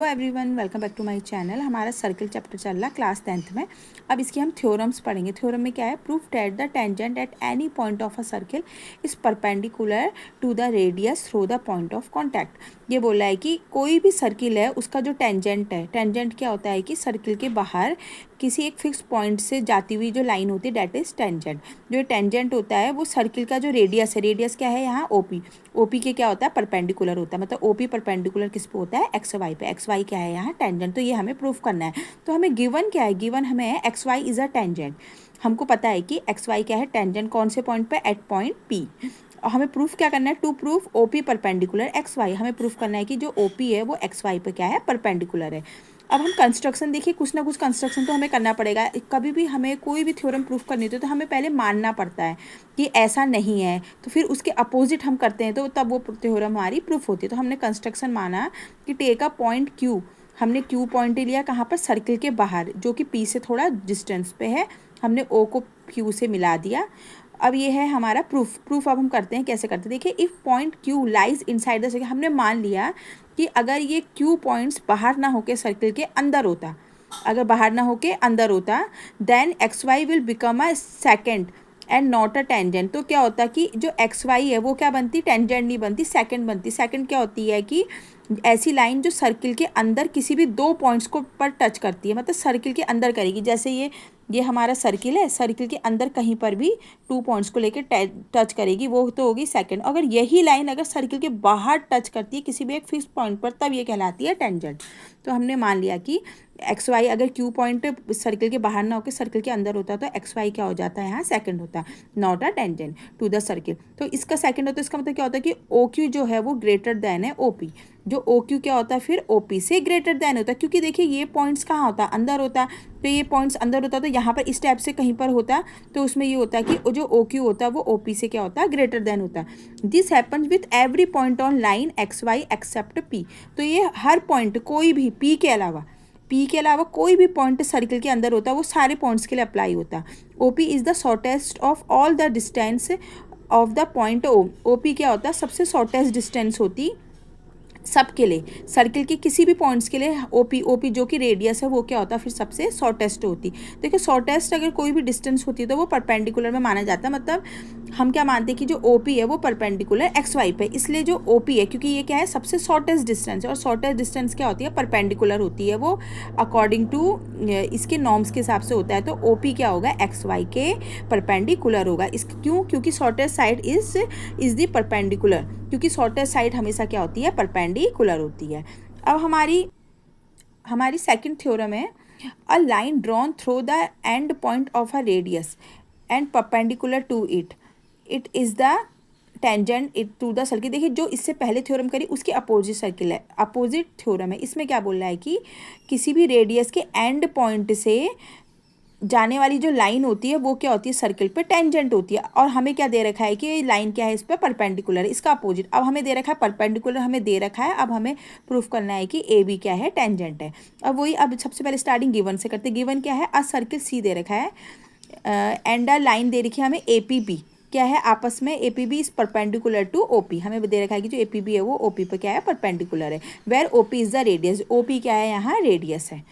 Hello everyone, welcome back to my channel. हमारा circle chapter चल रहा क्लास 10th में। अब इसके हम थ्योरम्स पढ़ेंगे। थ्योरम में क्या है? Proof that the tangent at any point of a circle is perpendicular to the radius through the point of contact. ये बोला है कि कोई भी सर्किल है उसका जो टेंजेंट है, टेंजेंट क्या होता है कि सर्किल के बाहर किसी एक फिक्स पॉइंट से जाती हुई जो लाइन होती है डेट इज टेंजेंट। जो टेंजेंट होता है वो सर्किल का जो रेडियस है, रेडियस क्या है यहाँ ओपी, ओपी के क्या होता है परपेंडिकुलर होता है। मतलब ओपी परपेंडिकुलर किस पे होता है? एक्स वाई पे। एक्स वाई क्या है यहाँ? टेंजेंट। तो ये हमें प्रूफ करना है। तो हमें गिवन क्या है? गिवन हमें है X Y is a tangent. हमको पता है कि एक्स वाई क्या है? टेंजेंट। कौन से पॉइंट पे? At point P. और हमें प्रूफ क्या करना है? To proof OP perpendicular X Y. हमें प्रूफ करना है कि जो ओपी है वो एक्स वाई पे क्या है? परपेंडिकुलर है। अब हम कंस्ट्रक्शन देखिए, कुछ ना कुछ कंस्ट्रक्शन तो हमें करना पड़ेगा। कभी भी हमें कोई भी थ्योरम प्रूफ करनी होती है तो हमें पहले मानना पड़ता है कि ऐसा नहीं है, तो फिर उसके अपोजिट हम करते हैं तो तब वो थ्योरम हमारी प्रूफ होती है। तो हमने कंस्ट्रक्शन माना कि टेक अ पॉइंट क्यू। हमने क्यू पॉइंट लिया कहाँ पर? सर्किल के बाहर, जो कि पी से थोड़ा डिस्टेंस पे है। हमने ओ को क्यू से मिला दिया। अब ये है हमारा प्रूफ। प्रूफ अब हम करते हैं, कैसे करते हैं देखिए। If point Q lies inside the circle, हमने मान लिया कि अगर ये क्यू पॉइंट्स बाहर ना होके सर्किल के अंदर होता, अगर बाहर ना होके अंदर होता, then X Y will become a secant and not a tangent. तो क्या होता कि जो एक्स वाई है वो क्या बनती? टेंजेंट नहीं बनती, सेकेंड बनती। सेकेंड क्या होती है कि ऐसी लाइन जो सर्किल के अंदर किसी भी दो पॉइंट्स को पर टच करती है, मतलब सर्किल के अंदर करेगी। जैसे ये हमारा सर्किल है, सर्किल के अंदर कहीं पर भी टू पॉइंट्स को लेकर टच करेगी, वो तो होगी सेकंड। अगर यही लाइन अगर सर्किल के बाहर टच करती है किसी भी एक फिक्स पॉइंट पर, तब ये कहलाती है टेंजेंट। तो हमने मान लिया कि एक्स वाई अगर क्यू पॉइंट सर्किल के बाहर ना होकर सर्किल के अंदर होता तो एक्स वाई क्या हो जाता है यहाँ? सेकंड होता, not a tangent to the circle. तो इसका सेकंड होता है, इसका मतलब क्या होता है कि ओ क्यू जो है वो ग्रेटर देन है ओ पी। जो ओ क्यू क्या होता है फिर ओ पी से ग्रेटर देन होता है, क्योंकि देखिए ये पॉइंट्स कहाँ होता है? अंदर होता है। तो ये पॉइंट्स अंदर होता तो यहाँ पर इस टाइप से कहीं पर होता, तो उसमें ये होता है कि जो ओ क्यू होता है वो ओ पी से क्या होता है? ग्रेटर देन होता है। This happens with every point on line X Y except P. तो ये हर पॉइंट, कोई भी पी के अलावा, पी के अलावा कोई भी पॉइंट सर्किल के अंदर होता है वो सारे पॉइंट्स के लिए अप्लाई होता है। O P is the shortest of all the distance of the point O. O P क्या होता है? सबसे शॉर्टेस्ट डिस्टेंस होती सबके लिए, सर्किल के किसी भी पॉइंट्स के लिए। ओपी, ओपी जो कि रेडियस है वो क्या होता है फिर? सबसे शॉर्टेस्ट होती। देखो शॉर्टेस्ट अगर कोई भी डिस्टेंस होती है तो वो परपेंडिकुलर में माना जाता है। मतलब हम क्या मानते हैं कि जो ओपी है वो परपेंडिकुलर एक्स वाई पे, इसलिए जो ओपी है, क्योंकि ये क्या है? सबसे शॉर्टेस्ट डिस्टेंस है। और शॉर्टेस्ट डिस्टेंस क्या होती है? परपेंडिकुलर होती है। वो अकॉर्डिंग टू इसके नॉर्म्स के हिसाब से होता है। तो ओपी क्या होगा? एक्स वाई के परपेंडिकुलर होगा। इस क्यों? क्योंकि shortest side is the perpendicular, क्योंकि शॉर्टेस्ट साइड हमेशा क्या होती है? परपेंडिकुलर होती है। अब हमारी हमारी सेकंड थ्योरम है, a line drawn through the end point of a radius and perpendicular to it, it is the tangent it to the circle. देखिए जो इससे पहले थ्योरम करी उसके अपोजिट सर्किल है, अपोजिट थ्योरम है। इसमें क्या बोल रहा है कि किसी भी रेडियस के एंड पॉइंट से जाने वाली जो लाइन होती है वो क्या होती है? सर्किल पे टेंजेंट होती है। और हमें क्या दे रखा है कि लाइन क्या है? इस पर परपेंडिकुलर है, इसका अपोजिट। अब हमें दे रखा है परपेंडिकुलर, हमें दे रखा है। अब हमें प्रूफ करना है कि ए बी क्या है? टेंजेंट है। अब वही, अब सबसे पहले स्टार्टिंग गिवन से करते। गिवन क्या है? अ सर्किल सी दे रखा है एंड अ लाइन दे रखी है हमें ए पी बी। क्या है आपस में? A P B is perpendicular to O P. हमें दे रखा है कि जो ए पी बी है वो ओ पी पर क्या है? परपेंडिकुलर है। Where O P is the radius. O P क्या है यहाँ? रेडियस है।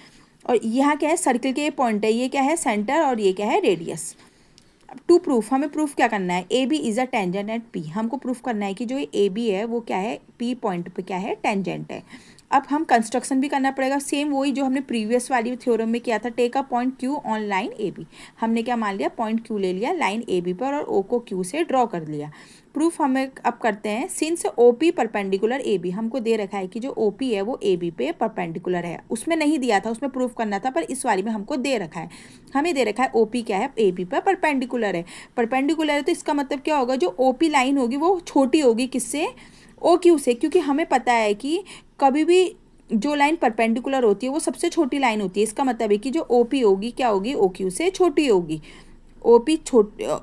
और यहाँ क्या है? सर्किल के पॉइंट है, ये क्या है? सेंटर, और ये क्या है? रेडियस। टू प्रूफ, हमें प्रूफ क्या करना है? A B is a tangent at P. हमको प्रूफ करना है कि जो ए बी है वो क्या है? पी पॉइंट पे क्या है? टेंजेंट है। अब हम कंस्ट्रक्शन भी करना पड़ेगा, सेम वही जो हमने प्रीवियस वाली थ्योरम में किया था। Take a point Q on line A B. हमने क्या मान लिया? पॉइंट क्यू ले लिया लाइन ए बी पर और ओ को क्यू से ड्रॉ कर लिया। प्रूफ हमें अब करते हैं, since O P perpendicular A B. हमको दे रखा है कि जो ओ पी है वो ए बी पे परपेंडिकुलर है। उसमें नहीं दिया था, उसमें प्रूफ करना था, पर इस वाली में हमको दे रखा है। हमें दे रखा है ओ पी क्या है? ए बी पर परपेंडिकुलर है। परपेंडिकुलर है तो इसका मतलब क्या होगा? जो ओ पी लाइन होगी वो छोटी होगी किससे? ओ क्यू से। क्योंकि हमें पता है कि कभी भी जो लाइन परपेंडिकुलर होती है वो सबसे छोटी लाइन होती है। इसका मतलब है कि जो ओ पी होगी क्या होगी? ओ क्यू से छोटी होगी। ओ पी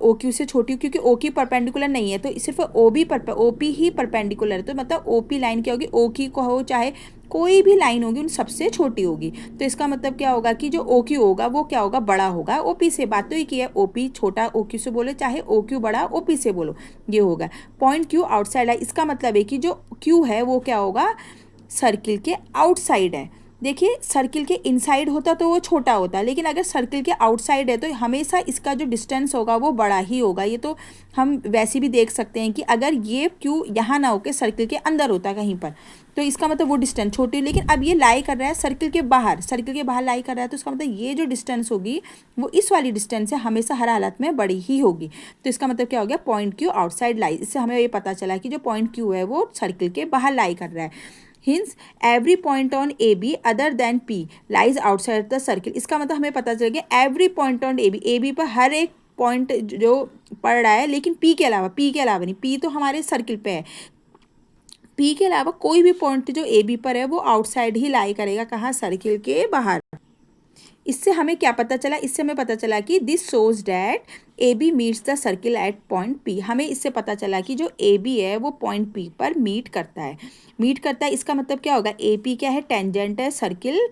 ओ क्यू से छोटी, क्योंकि ओ क्यू परपेंडिकुलर नहीं है तो सिर्फ ओ पी ही परपेंडिकुलर है। तो मतलब ओ पी लाइन क्या होगी? ओ क्यू को हो चाहे कोई भी लाइन होगी उन सबसे छोटी होगी। तो इसका मतलब क्या होगा कि जो ओ क्यू होगा वो क्या होगा? बड़ा होगा ओ पी से। बात तो ही की है, ओ पी छोटा ओ क्यू से बोलो चाहे ओ क्यू बड़ा ओ पी से बोलो, ये होगा। पॉइंट क्यू आउटसाइड है, इसका मतलब है कि जो क्यू है वो क्या होगा? सर्किल के आउटसाइड है। देखिए सर्किल के इनसाइड होता तो वो छोटा होता, लेकिन अगर सर्किल के आउटसाइड है तो हमेशा इसका जो डिस्टेंस होगा वो बड़ा ही होगा। ये तो हम वैसे भी देख सकते हैं कि अगर ये क्यू यहाँ ना होकर सर्किल के अंदर होता कहीं पर, तो इसका मतलब वो डिस्टेंस छोटी, लेकिन अब ये लाई कर रहा है सर्किल के बाहर, सर्किल के बाहर लाई कर रहा है, तो इसका मतलब ये जो डिस्टेंस होगी वो इस वाली डिस्टेंस से हमेशा हर हालत में बड़ी ही होगी। तो इसका मतलब क्या हो गया, पॉइंट क्यू आउटसाइड लाई। इससे हमें ये पता चला कि जो पॉइंट क्यू है वो सर्किल के बाहर लाई कर रहा है। Hence every point on A B other than P lies outside the circle. इसका मतलब हमें पता चल गया every point on A B पर हर एक पॉइंट जो पड़ रहा है, लेकिन पी के अलावा, पी के अलावा नहीं, पी तो हमारे सर्किल पे है, पी के अलावा कोई भी पॉइंट जो ए बी पर है वो आउटसाइड ही लाई करेगा, कहाँ, सर्किल के बाहर। इससे हमें क्या पता चला, इससे हमें पता चला कि this shows that A B meets the circle at point P. हमें इससे पता चला कि जो ए बी है वो पॉइंट पी पर मीट करता है, मीट करता है। इसका मतलब क्या होगा, ए पी क्या है, टेंजेंट है सर्किल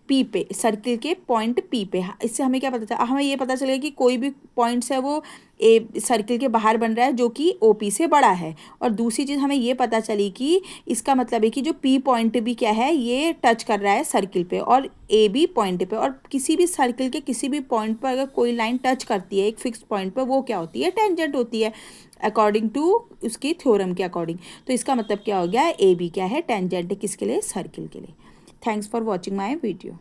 पी पे, सर्किल के पॉइंट पी पे। इससे हमें क्या पता चला, हमें ये पता चलेगा कि कोई भी पॉइंट्स है वो ए सर्किल के बाहर बन रहा है जो कि ओ पी से बड़ा है। और दूसरी चीज़ हमें ये पता चली कि इसका मतलब है कि जो पी पॉइंट भी क्या है, ये टच कर रहा है सर्किल पे और ए बी पॉइंट पे। और किसी भी सर्किल के किसी भी पॉइंट पर अगर कोई लाइन टच करती है एक फिक्स पॉइंट पर, वो क्या होती है, टेंजेंट होती है, अकॉर्डिंग टू उसकी थ्योरम के अकॉर्डिंग। तो इसका मतलब क्या हो गया, ए बी क्या है, टेंजेंट है, किसके लिए, सर्किल के लिए। Thanks for watching my video.